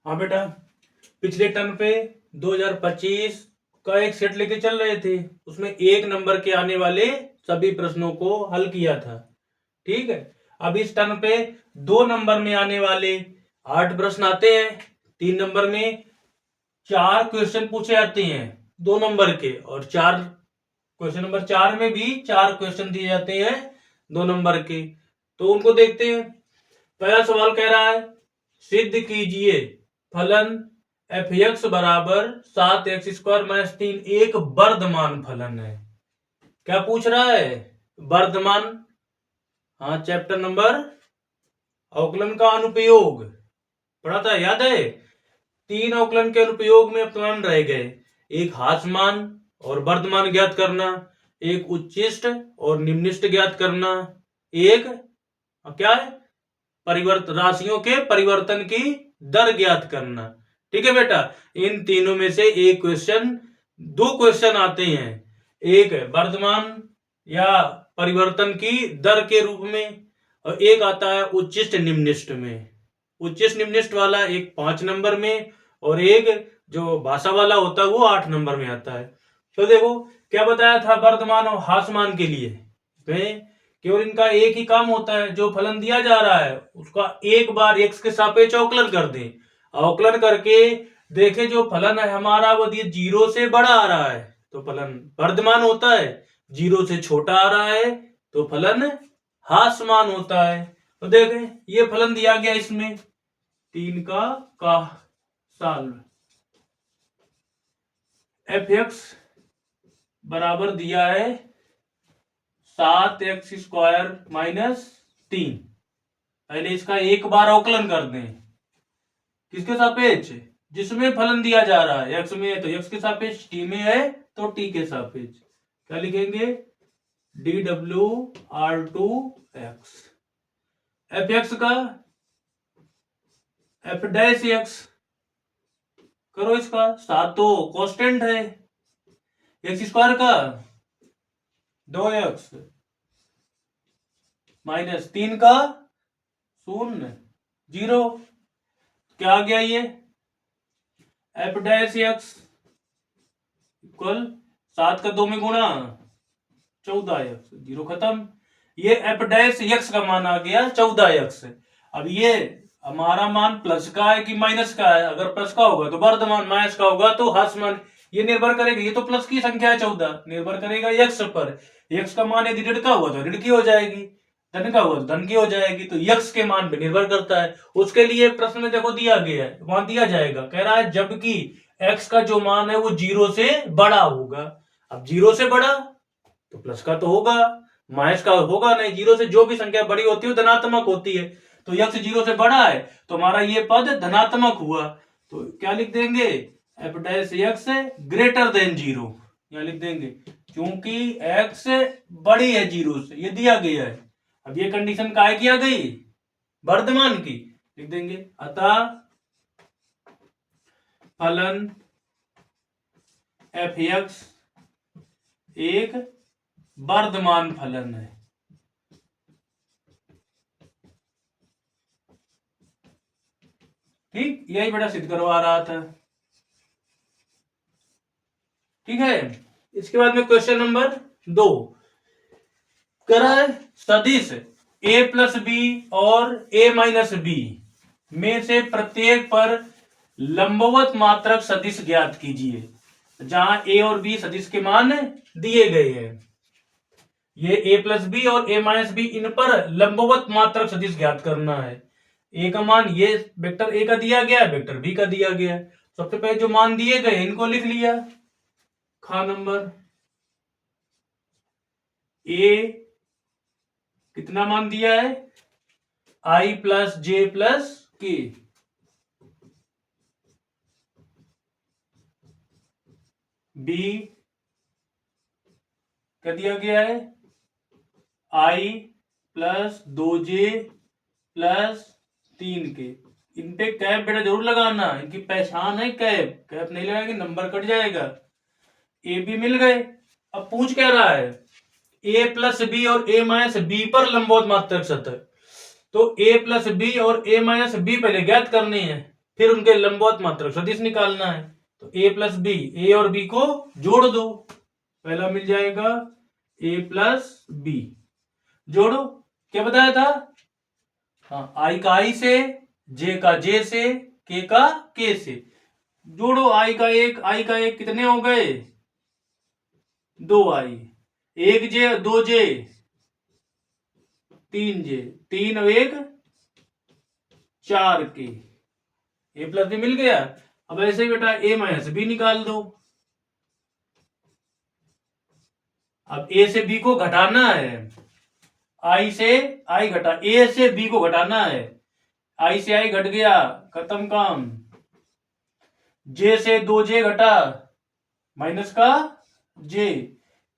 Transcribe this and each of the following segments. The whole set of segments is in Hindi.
हाँ बेटा, पिछले टर्म पे 2025 का एक सेट लेके चल रहे थे, उसमें 1 नंबर के आने वाले सभी प्रश्नों को हल किया था। ठीक है, अब इस टर्म पे 2 नंबर में आने वाले 8 प्रश्न आते हैं, 3 नंबर में 4 क्वेश्चन पूछे जाते हैं 2 नंबर के, और 4 क्वेश्चन नंबर 4 में भी 4 क्वेश्चन दिए जाते हैं 2 नंबर के। तो उनको देखते हैं। पहला सवाल कह रहा है, सिद्ध कीजिए फलन f(x) बराबर 7x² - 3 एक वर्धमान फलन है। क्या पूछ रहा है? वर्धमान। हाँ, चैप्टर नंबर अवकलन का अनुप्रयोग पढ़ा था, याद है? 3 अवकलन के अनुप्रयोग में अपमान रह गए, एक हास्यमान और वर्धमान ज्ञात करना, एक उच्चिष्ट और निम्निष्ट ज्ञात करना, एक क्या है, परिवर्तन, राशियों के परिवर्तन की दर ज्ञात करना। ठीक है बेटा, इन तीनों में से एक क्वेश्चन, 2 क्वेश्चन आते हैं, एक वर्धमान या परिवर्तन की दर के रूप में, और एक आता है उच्चिष्ट निम्निष्ट में। उच्चिष्ट निम्निष्ट वाला एक 5 नंबर में, और एक जो भाषा वाला होता है वो 8 नंबर में आता है। तो देखो क्या बताया था वर्धमान और हास्यमान के लिए, केवल इनका एक ही काम होता है, जो फलन दिया जा रहा है उसका एक बार x के सापेक्ष अवकलन कर दें, अवकलन करके देखें जो फलन है हमारा वो 0 से बड़ा आ रहा है तो फलन वर्धमान होता है, 0 से छोटा आ रहा है तो फलन हास्यमान होता है। तो देखें ये फलन दिया गया इसमें 3 का साल f(x) बराबर दिया है 7x² - 3। पहले इसका एक बार अवकलन कर दें, किसके सापेक्ष? जिसमें फलन दिया जा रहा है, x में है तो x के सापेक्ष, t में है तो t के सापेक्ष। क्या लिखेंगे? dw(r2x) f(x) का f'(x) करो, इसका 7 तो कांस्टेंट है, x² का 2x - 3 का 0 0। क्या आ गया ये? f'(x) इक्वल 7 का 2 में गुणा 14x, 0 खत्म। ये f'(x) का मान आ गया 14x। अब ये हमारा मान प्लस का है कि माइनस का है? अगर प्लस का होगा तो वर्धमान, माइनस का होगा तो हास्यमान। ये निर्भर करेगा, ये तो प्लस की संख्या है 14, निर्भर करेगा x पर। x का मान यदि ऋण का हुआ तो ऋण की हो जाएगी, धन का हुआ तो धन की हो जाएगी। तो x के मान पे निर्भर करता है। उसके लिए प्रश्न में देखो दिया गया है, वहां दिया जाएगा, कह रहा है जबकि x का जो मान है वो 0 से बड़ा होगा। अब 0 से बड़ा तो प्लस का तो होगा, माइनस का होगा नहीं। 0 से जो भी संख्या बड़ी होती है वो धनात्मक होती है, तो x 0 से बड़ा है तो हमारा ये पद धनात्मक हुआ। तो क्या लिख देंगे? f'(x) ग्रेटर देन 0, यहां लिख देंगे, क्योंकि x बड़ी है 0 से, ये दिया गया है। अब ये कंडीशन काय की आ गई? वर्धमान की। लिख देंगे अतः फलन f(x) एक वर्धमान फलन है। ठीक, यही बड़ा सिद्ध करवा रहा था। ठीक है, इसके बाद में क्वेश्चन नंबर 2 करा है, सदिश a+b और a-b में से प्रत्येक पर लंबवत मात्रक सदिश ज्ञात कीजिए, जहां a और b सदिश के मान दिए गए हैं। ये a+b और a-b इन पर लंबवत मात्रक सदिश ज्ञात करना है। a का मान ये वेक्टर a का दिया गया है, वेक्टर b का दिया गया है। सबसे पहले जो मान दिए गए इनको लिख लिया। खा नंबर a कितना मान दिया है? i + j + k। b क्या दिया गया है? i + 2j + 3k। इन पे कैप बेटा जरूर लगाना, इनकी पहचान है कैप। कैप नहीं लगाएंगे नंबर कट जाएगा। ए बी मिल गए। अब पूछ क्या रहा है? a+b और a-b पर लंबवत मात्रक सतह। तो a+b और a-b पहले ज्ञात करने हैं, फिर उनके लंबवत मात्रक सदिश निकालना है। तो a प्लस बी, ए और बी को जोड़ दो, पहला मिल जाएगा a प्लस बी, जोड़ो। क्या बताया था? हाँ, आई का आई से, जे का जे से, के का के से, जोड़ो। आई का एक कितने हो गए? 2i, 1j 2j 3j, 3 और 1 4 के, a प्लस बी मिल गया। अब ऐसे ही बेटा a माइनस बी निकाल दो। अब a से b को घटाना है, i से i घटा, a से b को घटाना है, i से i घट गया, खत्म काम। j से 2j घटा, माइनस का j,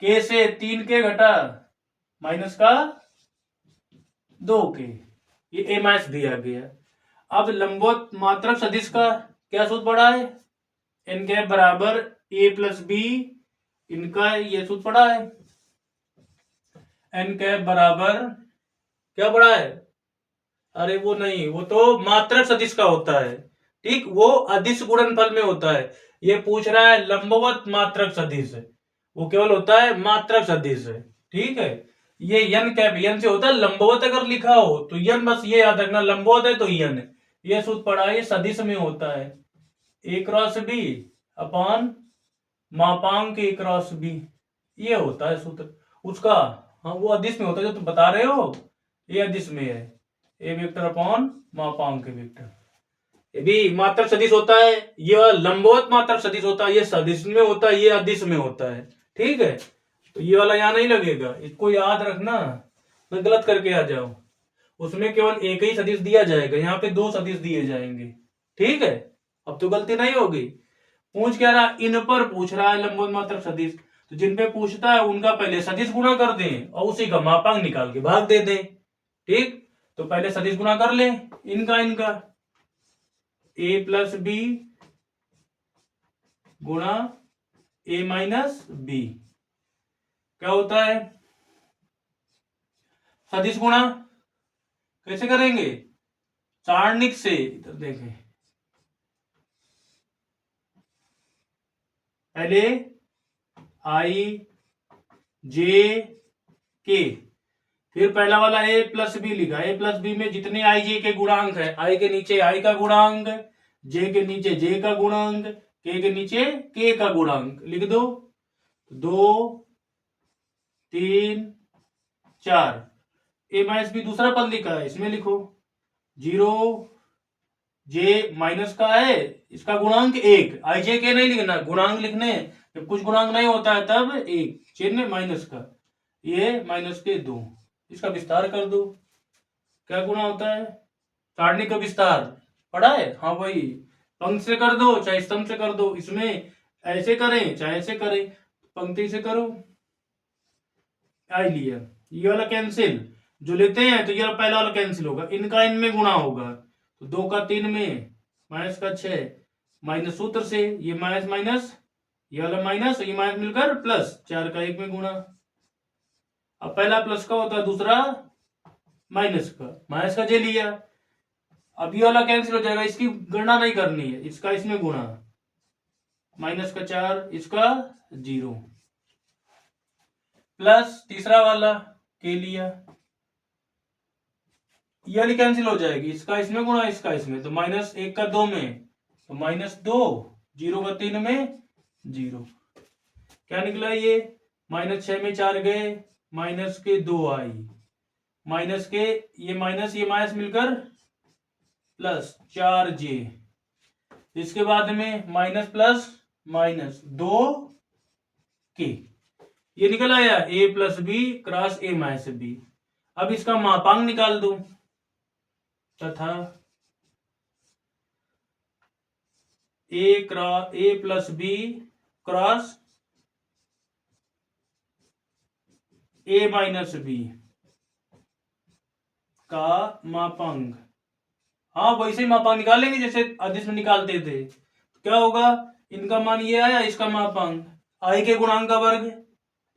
k से 3k घटा, माइनस का 2k, ये a माइनस बी आ गया। अब लंबवत मात्रक सदिश का क्या सूत्र पड़ा है? एन कैप बराबर a प्लस बी, इनका ये सूत्र पड़ा है, एन कैप बराबर क्या पड़ा है? अरे वो नहीं, वो तो मात्रक सदिश का होता है, ठीक, वो अदिश गुणनफल में होता है। ये पूछ रहा है लंबवत मात्रक सदिश, वो केवल होता है मात्रक सदिश, ठीक है। ये यन कैप, यन से होता है लंबवत, अगर लिखा हो तो यन, बस ये याद रखना, लंबवत है तो यन है। ये सूत्र पड़ा है, ये सदिश में होता है, ए क्रॉस बी अपॉन मापांक ए क्रॉस बी, ये होता है सूत्र उसका। हाँ, वो अदिश में होता है जो तुम बता रहे हो, ये अदिश में है, ए वेक्टर अपॉन मापांक ए वेक्टर। ये भी मात्रक सदिश होता है, ये लंबवत मात्रक सदिश होता है, ये सदिश में होता है, ये अदिश में होता है, ठीक है। तो ये वाला यहां नहीं लगेगा, इसको याद रखना, मैं गलत करके आ जाओ। उसमें केवल एक ही सदिश दिया जाएगा, यहाँ पे 2 सदिश दिए जाएंगे, ठीक है। अब तो गलती नहीं होगी। पूछ क्या रहा? इन पर पूछ रहा है लंबवत मात्रक सदिश, तो जिन पे पूछता है उनका पहले सदिश गुणा कर दें और उसी का मापांक निकाल के भाग दे दें, ठीक। तो पहले सदिश गुणा कर ले, इनका a प्लस बी गुणा a माइनस बी, क्या होता है? सदिश गुणा कैसे करेंगे? सारणिक से, इधर देखें, पहले आई जे के, फिर पहला वाला a प्लस बी लिखा, a प्लस बी में जितने आई जे के गुणांक है, आई के नीचे आई का गुणांक, जे के नीचे जे का गुणांक, के नीचे के का गुणांक लिख दो। 2 3 4, a माइनस बी दूसरा पद लिखा है, इसमें लिखो 0, जे माइनस का है, इसका गुणांक 1, आई जे के नहीं लिखना, गुणांक लिखने, जब कुछ गुणांक नहीं होता है तब 1 चिन्ह माइनस का, ये माइनस के 2, इसका विस्तार कर दो, क्या गुणा होता है? सारणी का विस्तार पढ़ा है? हाँ वही, पंक्ति से कर दो चाहे स्तंभ से कर दो, इसमें ऐसे करें चाहे ऐसे करें, पंक्ति से करो। आई लिया, ये वाला कैंसिल, जो लेते हैं तो ये पहला वाला कैंसिल होगा, इनका इनमें गुणा होगा, तो 2 का 3 में, माइनस का 6, माइनस सूत्र से ये माइनस माइनस, ये वाला माइनस, ये माइनस मिलकर प्लस, 4 का 1 में गुणा। अब पहला प्लस का होता है, दूसरा माइनस का, माइनस का जे लिया, अब ये वाला कैंसिल हो जाएगा, इसकी गणना नहीं करनी है, इसका इसमें गुणा, माइनस का 4, इसका 0, प्लस तीसरा वाला के लिया, ये वाली कैंसिल हो जाएगी, इसका इसमें गुणा, इसका इसमें, तो माइनस 1 का 2 में, तो माइनस 2, 0 का 3 में 0, क्या निकला? ये माइनस 6 में 4 गए, माइनस के 2 आई, माइनस के ये माइनस मिलकर प्लस 4j, इसके बाद में माइनस प्लस माइनस 2k, ये निकल आया a plus b cross a minus b. अब इसका मापांक निकाल दो, तथा a plus b cross a minus b का मापांक, हाँ वैसे ही मापांक निकालेंगे जैसे अदिश में निकालते थे। क्या होगा? इनका मान ये आया, इसका मापांक आई के गुणांक का वर्ग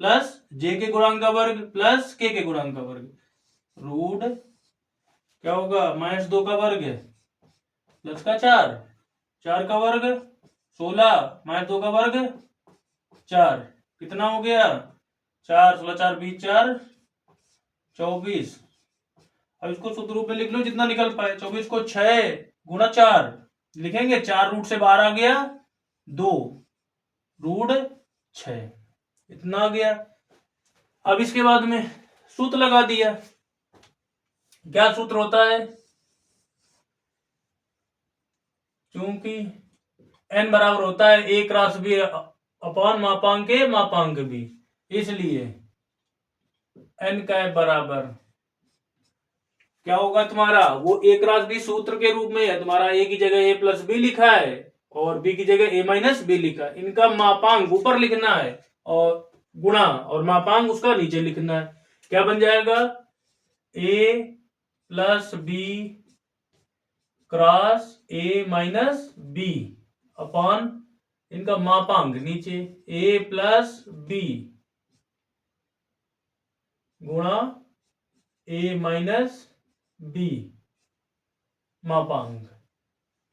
प्लस जे के गुणांक का वर्ग प्लस के गुणांक का वर्ग, रूट क्या होगा? -2 का वर्ग प्लस का 4, 4 का वर्ग 16 माइनस 2 का वर्ग 4, कितना हो गया 4, 16 4 20 4 24। अब इसको सूत्र रूप में लिख लो जितना निकल पाए। 24 को 6 गुणा 4 लिखेंगे, 4 रूट से बाहर आ गया 2 रूट 6, इतना आ गया। अब इसके बाद में सूत्र लगा दिया। क्या सूत्र होता है, क्योंकि n बराबर होता है a क्रॉस b अपॉन मापांक a मापांक b, इसलिए n का बराबर क्या होगा तुम्हारा, वो a क्रॉस b सूत्र के रूप में है तुम्हारा, a की जगह a प्लस b लिखा है और b की जगह a माइनस b लिखा है। इनका मापांक ऊपर लिखना है और गुणा और मापांक उसका नीचे लिखना है। क्या बन जाएगा, a plus b cross a minus b upon इनका मापांक नीचे a प्लस b गुणा a माइनस b मापांक।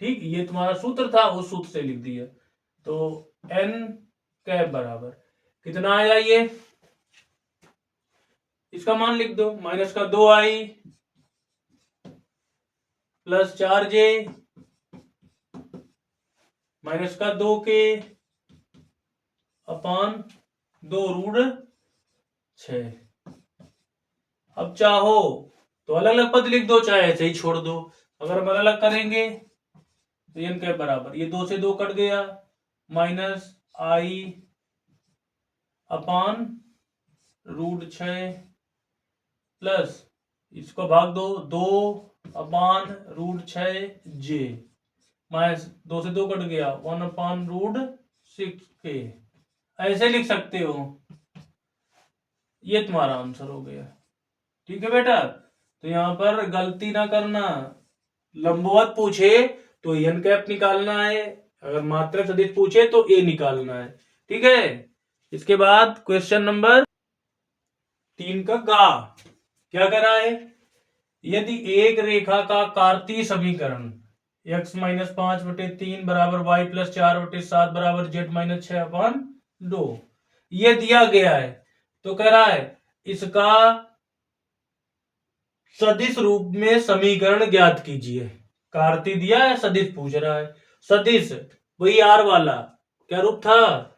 ठीक, ये तुम्हारा सूत्र था, उस सूत्र से लिख दिया। तो n कैप बराबर कितना आया, ये इसका मान लिख दो, माइनस का 2i प्लस 4j माइनस का 2k अपान 2 रूट 6। अब चाहो तो अलग अलग पद लिख दो, चाहे ऐसे ही छोड़ दो। अगर हम अलग अलग करेंगे तो n के बराबर ये 2 से 2 कट गया, minus i upon root 6 plus इसको भाग दो 2 अपान रूट 6 j माइनस 2 से 2 कट गया 1 अपान रूट 6k। ऐसे लिख सकते हो, ये तुम्हारा आंसर हो गया। ठीक है बेटा, तो यहां पर गलती ना करना, लंबवत पूछे तो एन कैप निकालना है, अगर मात्रक सदिश पूछे तो ए निकालना है। ठीक है, इसके बाद क्वेश्चन नंबर 3 का गा क्या करा है, यदि एक रेखा का कार्तीय समीकरण x माइनस 5/3 बराबर y प्लस 4/7 बराबर z माइनस 6/2 ये दिया गया है, तो कह रहा है इसका सदिश रूप में समीकरण ज्ञात कीजिए। कार्तीय दिया है, सदिश पूछ रहा है। सदिश वही आर वाला क्या रूप था,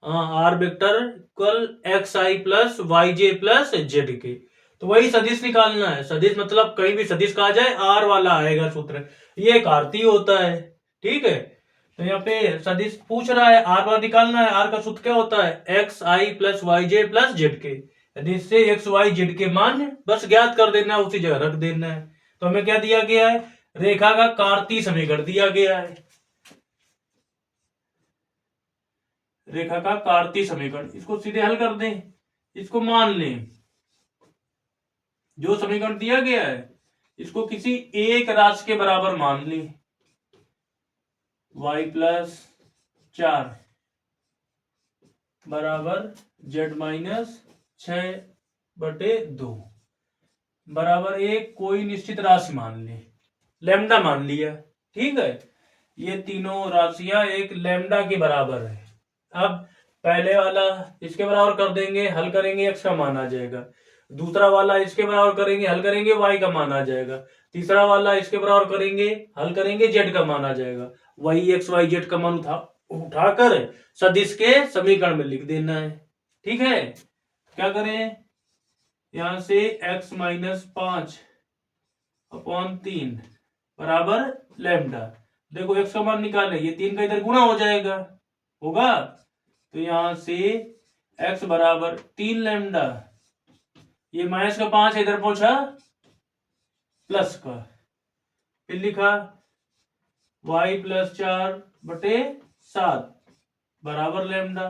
हाँ r vector equal x i plus y j plus z के, तो वही सदिश निकालना है। सदिश मतलब कहीं भी सदिश कहा जाए आर वाला आएगा सूत्र, ये कार्तीय होता है। ठीक है, तो यहाँ पे सदिश पूछ रहा है, आर वाला निकालना है। आर का सूत्र क्या होता है, x i plus y j plus z के। यदि इससे एक्स वाई जेड के मान बस ज्ञात कर देना है, उसी जगह रख देना है। तो हमें क्या दिया गया है, रेखा का कार्तीय समीकरण दिया गया है। रेखा का कार्तीय समीकरण, इसको सीधे हल कर दें, इसको मान लें जो समीकरण दिया गया है इसको किसी एक राशि के बराबर मान लें, y प्लस 4 बराबर z माइनस 6/2 बराबर एक कोई निश्चित राशि मान ले, लैम्डा मान लिया। ठीक है, ये तीनों राशियां एक लैम्डा के बराबर है। अब पहले वाला इसके बराबर कर देंगे, हल करेंगे x का मान आ जाएगा। दूसरा वाला इसके बराबर करेंगे, हल करेंगे y का मान आ जाएगा। तीसरा वाला इसके बराबर करेंगे, हल करेंगे z का मान आ जाएगा। वही x y z का मान उठाकर सदिश के समीकरण में लिख देना है। ठीक है, क्या करें, यहां से x माइनस 5/3 बराबर लैम्डा, देखो x का मान निकाले, ये 3 का इधर गुणा हो जाएगा, होगा, तो यहां से x बराबर 3 लैम्डा, ये माइनस का 5 इधर पहुंचा प्लस का, फिर लिखा y प्लस 4/7 बराबर लैम्डा,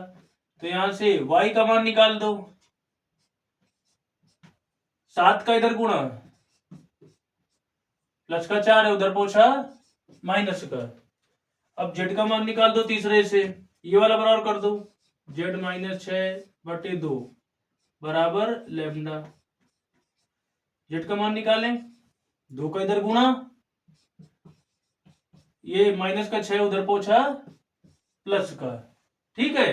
तो यहां से y का मान निकाल दो, 7 का इधर गुणा प्लस का 4 है उधर पहुंचा माइनस का। अब z का मान निकाल दो तीसरे से, ये वाला बराबर कर दो, z माइनस 6/2 बराबर लैम्डा, z का मान निकालें, 2 का इधर गुणा ये माइनस का 6 उधर पहुंचा प्लस का। ठीक है,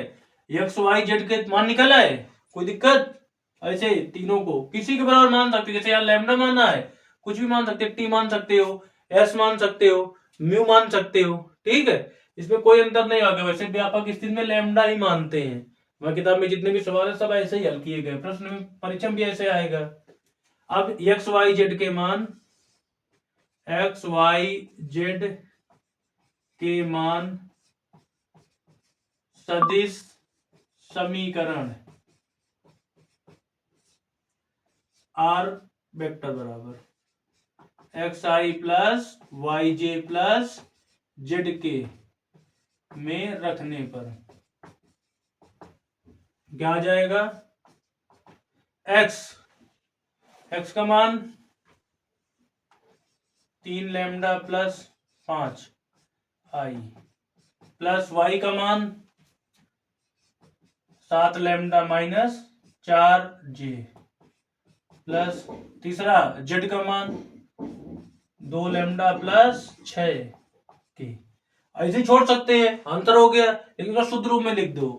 एक्स वाई जेड के मान निकल आए, कोई दिक्कत? ऐसे तीनों को किसी के बराबर मान सकते, जैसे यहाँ लैम्डा माना है, कुछ भी मान सकते, टी मान सकते हो, एस मान सकते हो, म्यू मान सकते हो। ठीक है, इसमें कोई अंतर नहीं आगे। वैसे व्यापक स्थिति में लैम्डा ही मानते हैं। वह किताब में जितने भी सवाल है सब ऐसे ही हल किए गए, प्रश्न में परीक्षा भी ऐसे आएगा। अब एक्स वाई जेड के मान, एक्स वाई जेड के मान सदिश समीकरण आर वेक्टर बराबर x i plus y j plus z के में रखने पर क्या आ जाएगा? एक्स का मान 3 लैम्डा प्लस 5 आई प्लस वाई का मान 7 लैम्डा माइनस 4 जे प्लस तीसरा जेड का मान 2 लैम्डा प्लस 6 के। ऐसे ही छोड़ सकते हैं, अंतर हो गया, लेकिन शुद्ध रूप में लिख दो।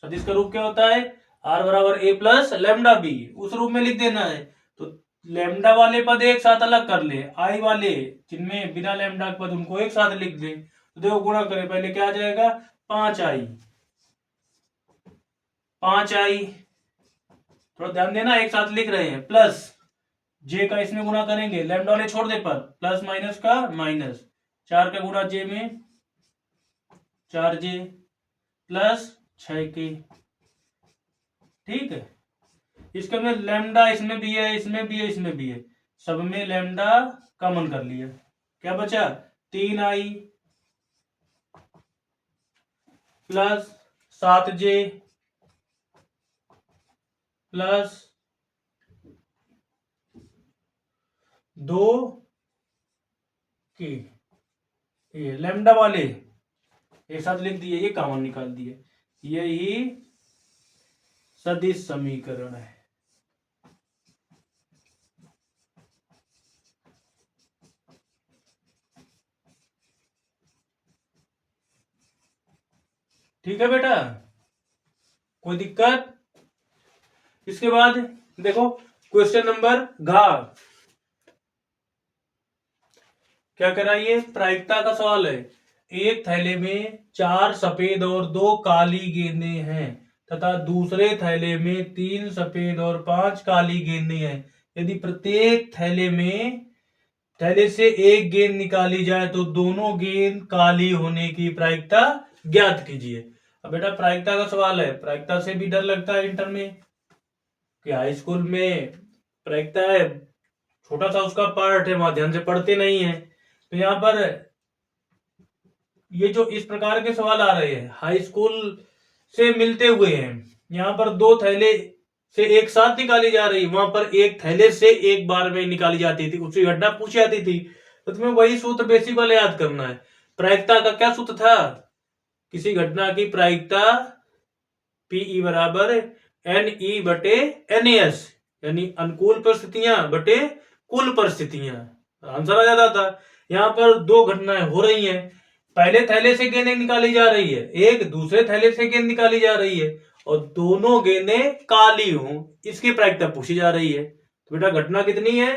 सदिश का रूप क्या होता है? आर बराबर ए प्लस लैम्डा बी, उस रूप में लिख देना है। तो लैम्डा वाले पद एक साथ अलग कर ले, आई वाले जिनमें बिना लैम्डा के पद उनको एक साथ लिख दे। तो देखो गुणा करें, पहले क्या आ जाएगा? 5i, 5i, थोड़ा ध्यान देना, एक साथ लिख रहे हैं, प्लस जे का इसमें गुणा करेंगे, लैम्डा वाले छोड़ दे पर, प्लस माइनस का माइनस, 4 का गुणा जे में 4j प्लस 6 के। ठीक है, इसके में लैम्डा इसमें भी है, इसमें भी है, इसमें भी है, सब में लैम्डा कॉमन कर लिया, क्या बचा? 3i प्लस 7j प्लस 2 के। ये लैम्डा वाले एक साथ लिख दिए, ये कॉमन निकाल दिए, यही सदिश समीकरण है। ठीक है बेटा, कोई दिक्कत? इसके बाद देखो क्वेश्चन नंबर घ, क्या कराइए? प्रायिकता का सवाल है। एक थैले में 4 सफेद और 2 काली गेंदें हैं तथा दूसरे थैले में 3 सफेद और 5 काली गेंदें हैं। यदि प्रत्येक थैले से एक गेंद निकाली जाए तो दोनों गेंद काली होने की प्रायिकता ज्ञात कीजिए। अब बेटा प्रायिकता का सवाल है, प्रायिकता से भी डर लगता है इंटर में कि हाई स्कूल में प्रायिकता है, छोटा सा उसका पार्ट है, वहां ध्यान से पढ़ते नहीं है। तो यहाँ पर ये जो इस प्रकार के सवाल आ रहे हैं हाई स्कूल से मिलते हुए हैं, यहाँ पर 2 थैले से एक साथ निकाली जा रही, वहां पर एक थैले से एक बार में निकाली जाती थी, उसकी घटना पूछी जाती थी। तो तुम्हें वही सूत्र बेसिक वाले याद करना है। प्रायिकता का क्या सूत्र था? किसी घटना की प्रायिकता पीई बराबर NE बटे NAS, यानी अनुकूल परिस्थितियां बटे कुल परिस्थितियां, आंसर आ जाता था। यहाँ पर 2 घटनाएं हो रही हैं, पहले थैले से गेंदें निकाली जा रही है, एक दूसरे थैले से गेंद निकाली जा रही है, और दोनों गेंदें काली हों, इसकी प्रायिकता पूछी जा रही है। तो बेटा घटना कितनी है?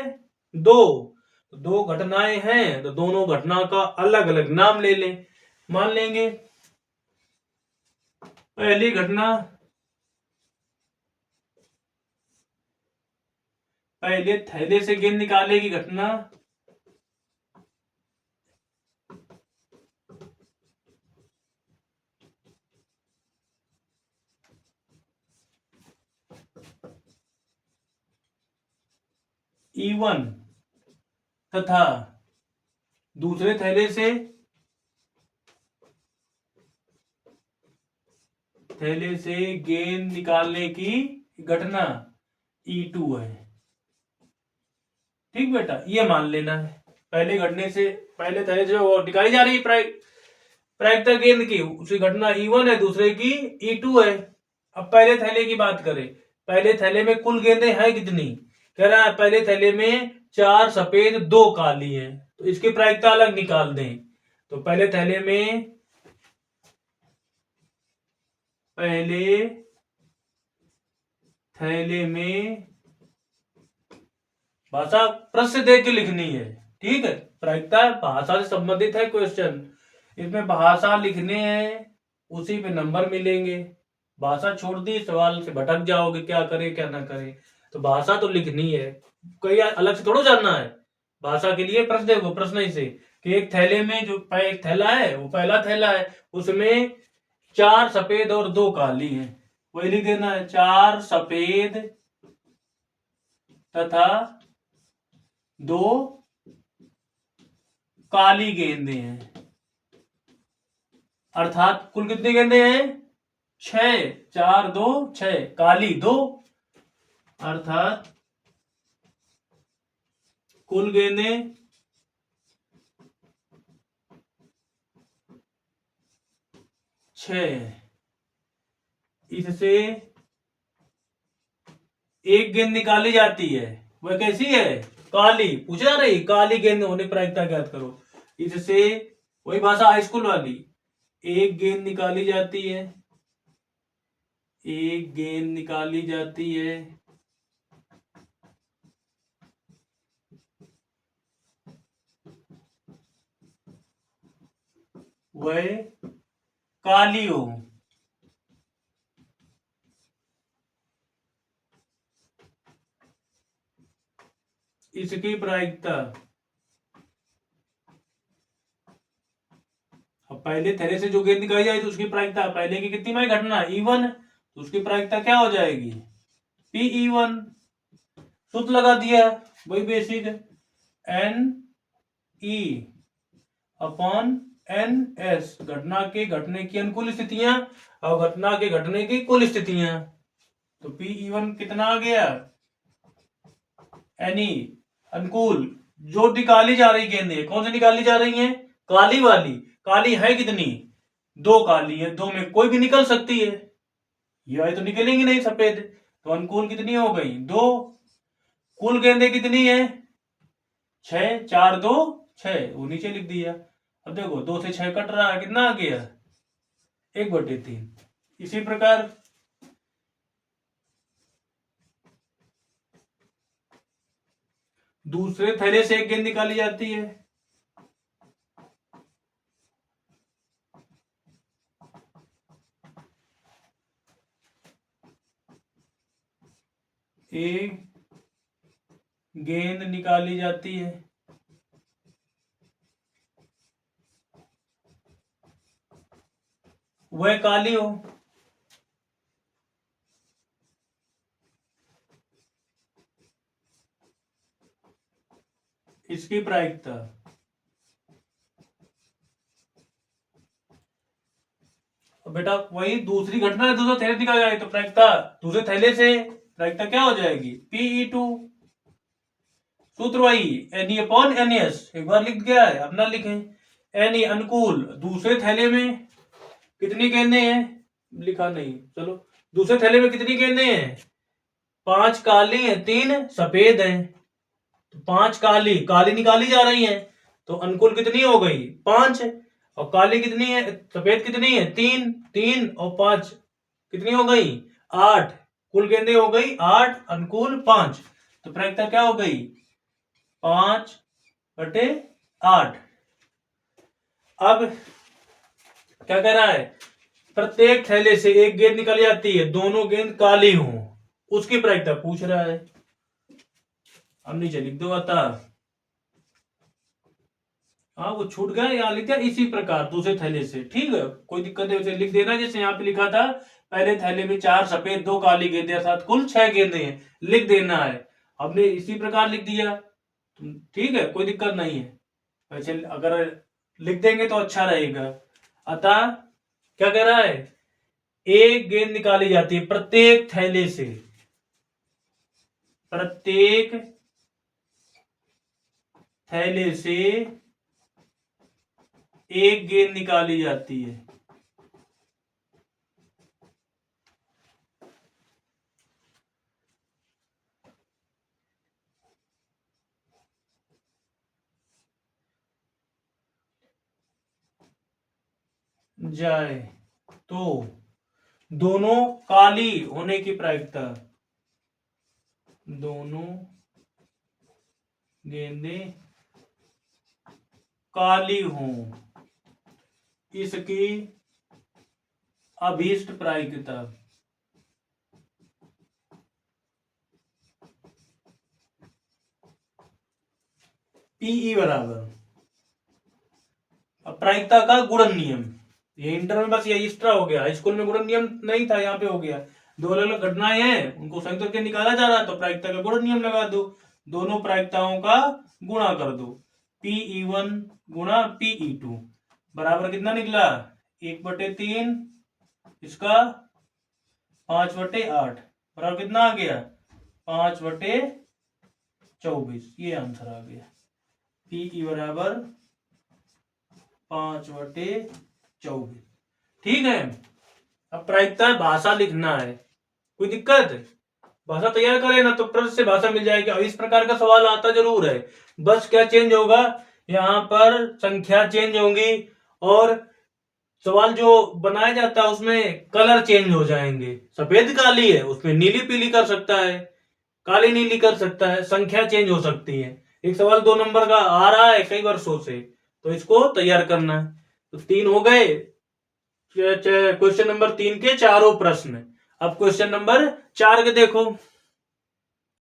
2 घटनाएं हैं, तो दोनों घटना का अलग अलग नाम ले लें। मान लेंगे पहली घटना, पहले थैले से गेंद निकाले की घटना, E1 तथा दूसरे थैले से गेंद निकालने की घटना E2 है। ठीक बेटा, ये मान लेना है। पहले थैले से वो निकाली जा रही है प्रायिकता गेंद की, उसकी घटना E1 है, दूसरे की E2 है। अब पहले थैले की बात करें, पहले थैले में कुल गेंदें हैं कितनी? कह रहा है पहले थैले में 4 सफेद 2 काली हैं, तो इसकी प्रायिकता अलग निकाल दें। तो पहले थैले में भाषा प्रश्न दे के लिखनी है। ठीक है, प्रायिकता भाषा से संबंधित है क्वेश्चन, इसमें भाषा लिखने हैं, उसी पे नंबर मिलेंगे। भाषा छोड़ दी सवाल से भटक जाओगे, क्या करे क्या ना करे। तो भाषा तो लिखनी है, कोई अलग से थोड़ा जानना है। भाषा के लिए प्रश्न देखो, प्रश्न ऐसे कि एक थैले में जो एक थैला है, वो पहला थैला है, उसमें 4 सफेद और 2 काली है। वही लिख देना है, 4 सफेद तथा 2 काली गेंदें हैं। अर्थात कुल कितनी गेंदें हैं? 6। 4 2 6, काली 2, अर्थात कुल गेंदें 6। इससे एक गेंद निकाली जाती है, वह कैसी है? काली। पूछा रही काली गेंद होने प्रायिकता ज्ञात करो। इससे वही भाषा हाई स्कूल वाली, एक गेंद निकाली जाती है, एक गेंद निकाली जाती है, वह काली हो। इसकी प्रायिकता, अब पहले थैले से जो गेंद निकाली जाए तो उसकी प्रायिकता पहले की कितनी में घटना E1, तो उसकी प्रायिकता क्या हो जाएगी? PE1। सूत्र लगा दिया, वही बेसिक NE अपॉन NS, घटना के घटने की अनुकूल स्थितियां और घटना के घटने की कुल स्थितियां। तो PE1 कितना आ गया? NE अनुकूल। जो निकाली जा रही गेंदें कौन सी निकाली जा रही हैं? काली वाली। काली है कितनी? 2 काली है, 2 में कोई भी निकल सकती है, ये तो निकलेंगी नहीं सफेद। तो अनुकूल कितनी हो गई? 2। कुल गेंदें कितनी है? 6। 4 2 6, वो नीचे लिख दिया। अब देखो 2 से 6 कट रहा है, कितना आ गया? 1/3। इसी प्रकार दूसरे थैले से एक गेंद निकाली जाती है, एक गेंद निकाली जाती है, वह काली हो। इसकी प्रायिकता, बेटा वही दूसरी घटना है, दूसरा थैले निकाला जाए तो प्रायिकता दूसरे थैले से प्रायिकता क्या हो जाएगी? PE2। सूत्र वही NE अपॉन NS, एक बार लिख गया है, अपना लिखें। NE अनुकूल, दूसरे थैले में कितनी गेंदें हैं? लिखा नहीं, चलो। दूसरे थैले में कितनी गेंदें हैं? 5 काली हैं, 3 सफेद हैं। तो 5 काली, काली निकाली जा रही हैं, तो अनुकूल कितनी हो गई? 5। और काली कितनी है, सफेद कितनी है? 3। 3 और 5 कितनी हो गई? 8। कुल गेंदें हो गई 8, अनुकूल 5। तो प्रायिकता क्या हो गई? 5/8। अब क्या कह रहा है? प्रत्येक थैले से एक गेंद निकल जाती है, दोनों गेंद काली हो, उसकी प्रायिकता पूछ रहा है। अब नीचे लिख दो आता, हाँ वो छूट गया, यहाँ लिख दिया इसी प्रकार दूसरे थैले से। ठीक है, कोई दिक्कत नहीं, उसे लिख देना जैसे यहाँ पे लिखा था, पहले थैले में 4 सफेद 2 काली गेंदें, अर्थात कुल 6 गेंदें हैं, लिख देना है। हमने इसी प्रकार लिख दिया, ठीक है, कोई दिक्कत नहीं है। वैसे अगर लिख देंगे तो अच्छा रहेगा। अतः क्या कह रहा है? एक गेंद निकाली जाती है प्रत्येक थैले से, प्रत्येक थैले से एक गेंद निकाली जाती है। जाए तो दोनों काली होने की प्रायिकता, दोनों गेंदें काली हों, इसकी अभीष्ट प्रायिकता। पीई बराबर, अब प्रायिकता का गुणन नियम, ये इंटर में बस ये एक्स्ट्रा हो गया, स्कूल में गुणन नियम नहीं था, यहाँ पे हो गया। दो अलग अलग घटनाएं हैं, उनको संयुक्त करके निकाला जा रहा है, तो प्रायिकता का गुणन नियम लगा दो, दोनों प्रायिकताओं का गुणा कर दो। Pe1 गुणा Pe2 बराबर कितना निकला, 1/3, इसका 5/8 बराबर कितना आ गया, 5/24, ये आंसर आ गया। Pe बराबर 5/24। ठीक है, अब प्रायिकता भाषा लिखना है, कोई दिक्कत है? भाषा तैयार करें ना तो प्रश्न से भाषा मिल जाएगी। अब इस प्रकार का सवाल आता जरूर है, बस क्या चेंज होगा, यहाँ पर संख्या चेंज होंगी और सवाल जो बनाया जाता है उसमें कलर चेंज हो जाएंगे। सफेद काली है, उसमें नीली पीली कर सकता है, काली नीली कर सकता है, संख्या चेंज हो सकती है। एक सवाल 2 नंबर का आ रहा है कई वर्षों से, तो इसको तैयार करना है। तो 3 हो गए, क्वेश्चन नंबर 3 के चारों प्रश्न। अब क्वेश्चन नंबर 4 के देखो।